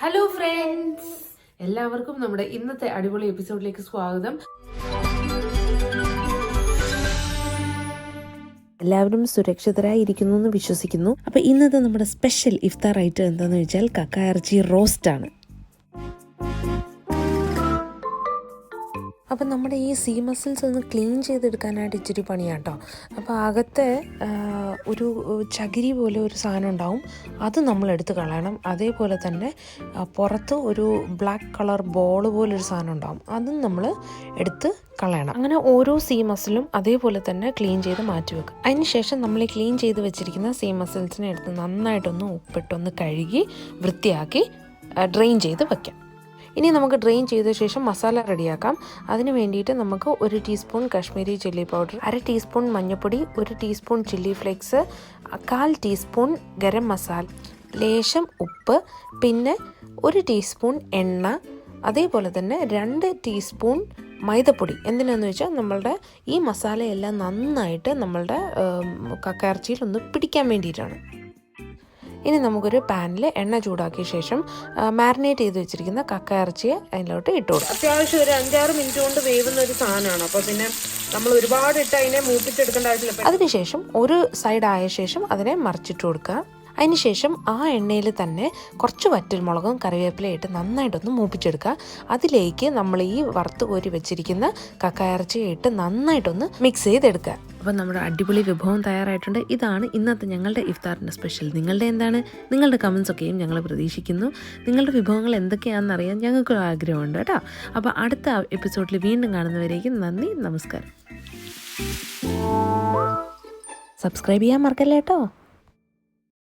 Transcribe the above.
Hello friends, എല്ലാവർക്കും നമ്മുടെ ഇന്നത്തെ അടിപൊളി എപ്പിസോഡിലേക്ക് സ്വാഗതം. എല്ലാവരും സുരക്ഷിതരായിരിക്കുന്നു എന്ന് വിശ്വസിക്കുന്നു. അപ്പോൾ ഇന്നത്തെ നമ്മുടെ സ്പെഷ്യൽ ഇഫ്താർ ഐറ്റം എന്താണെന്ന് വെച്ചാൽ കക്ക ഇറച്ചി റോസ്റ്റാണ്. അപ്പം നമ്മുടെ ഈ സീ മസിൽസ് ഒന്ന് ക്ലീൻ ചെയ്തെടുക്കാനായിട്ട് ഇച്ചിരി പണിയാട്ടോ. അപ്പോൾ അകത്തെ ഒരു ചകിരി പോലെ ഒരു സാധനം ഉണ്ടാവും, അത് നമ്മളെടുത്ത് കളയണം. അതേപോലെ തന്നെ പുറത്ത് ഒരു ബ്ലാക്ക് കളർ ബോൾ പോലൊരു സാധനം ഉണ്ടാവും, അതും നമ്മൾ എടുത്ത് കളയണം. അങ്ങനെ ഓരോ സീ മസിലും അതേപോലെ തന്നെ ക്ലീൻ ചെയ്ത് മാറ്റി വെക്കും. അതിനുശേഷം നമ്മൾ ഈ ക്ലീൻ ചെയ്ത് വെച്ചിരിക്കുന്ന സീ മസിൽസിനെ എടുത്ത് നന്നായിട്ടൊന്ന് ഉപ്പിട്ടൊന്ന് കഴുകി വൃത്തിയാക്കി ഡ്രെയിൻ ചെയ്ത് വയ്ക്കാം. ഇനി നമുക്ക് ഡ്രെയിൻ ചെയ്ത ശേഷം മസാല റെഡിയാക്കാം. അതിന് വേണ്ടിയിട്ട് നമുക്ക് 1 teaspoon Kashmiri chilli powder, 1/2 teaspoon മഞ്ഞൾപ്പൊടി, 1 teaspoon chilli flakes, 1/4 teaspoon garam masala, ലേശം ഉപ്പ്, പിന്നെ 1 ടീസ്പൂൺ എണ്ണ, അതേപോലെ തന്നെ 2 ടീസ്പൂൺ മൈദപ്പൊടി. എന്തിനാണെന്ന് വെച്ചാൽ നമ്മളുടെ ഈ മസാലയെല്ലാം നന്നായിട്ട് നമ്മളുടെ കക്കയിറച്ചിയിൽ ഒന്ന് പിടിക്കാൻ വേണ്ടിയിട്ടാണ്. ഇനി നമുക്കൊരു പാനിൽ എണ്ണ ചൂടാക്കിയ ശേഷം മാരിനേറ്റ് ചെയ്ത് വെച്ചിരിക്കുന്ന കക്ക ഇറച്ചിയെ അതിലോട്ട് ഇട്ട് കൊടുക്കും. അത്യാവശ്യം ഒരു 5-6 മിനിറ്റ് കൊണ്ട് വേവുന്ന ഒരു സാധനമാണ്. അപ്പോൾ പിന്നെ നമ്മൾ ഒരുപാട് ഇട്ട് അതിനെ മൂപ്പിച്ചെടുക്കേണ്ട ആവശ്യമില്ല. അതിനുശേഷം ഒരു സൈഡ് ആയ ശേഷം അതിനെ മറിച്ചിട്ട് കൊടുക്കുക. അതിനുശേഷം ആ എണ്ണയിൽ തന്നെ കുറച്ച് വറ്റൽമുളകും കറിവേപ്പിലയും ഇട്ട് നന്നായിട്ടൊന്ന് മൂപ്പിച്ചെടുക്കുക. അതിലേക്ക് നമ്മൾ ഈ വറുത്ത് കോരി വെച്ചിരിക്കുന്ന കക്ക ഇറച്ചിയെ ഇട്ട് നന്നായിട്ടൊന്ന് മിക്സ് ചെയ്തെടുക്കുക. അപ്പം നമ്മുടെ അടിപൊളി വിഭവം തയ്യാറായിട്ടുണ്ട്. ഇതാണ് ഇന്നത്തെ ഞങ്ങളുടെ ഇഫ്താറിൻ്റെ സ്പെഷ്യൽ. നിങ്ങളുടെ എന്താണ്? നിങ്ങളുടെ കമൻസൊക്കെയും ഞങ്ങൾ പ്രതീക്ഷിക്കുന്നു. നിങ്ങളുടെ വിഭവങ്ങൾ എന്തൊക്കെയാണെന്ന് അറിയാൻ ഞങ്ങൾക്ക് ആഗ്രഹമുണ്ട് കേട്ടോ. അപ്പോൾ അടുത്ത എപ്പിസോഡിൽ വീണ്ടും കാണുന്നവരേക്കും നന്ദി, നമസ്കാരം. സബ്സ്ക്രൈബ് ചെയ്യാൻ മറക്കല്ലേ കേട്ടോ.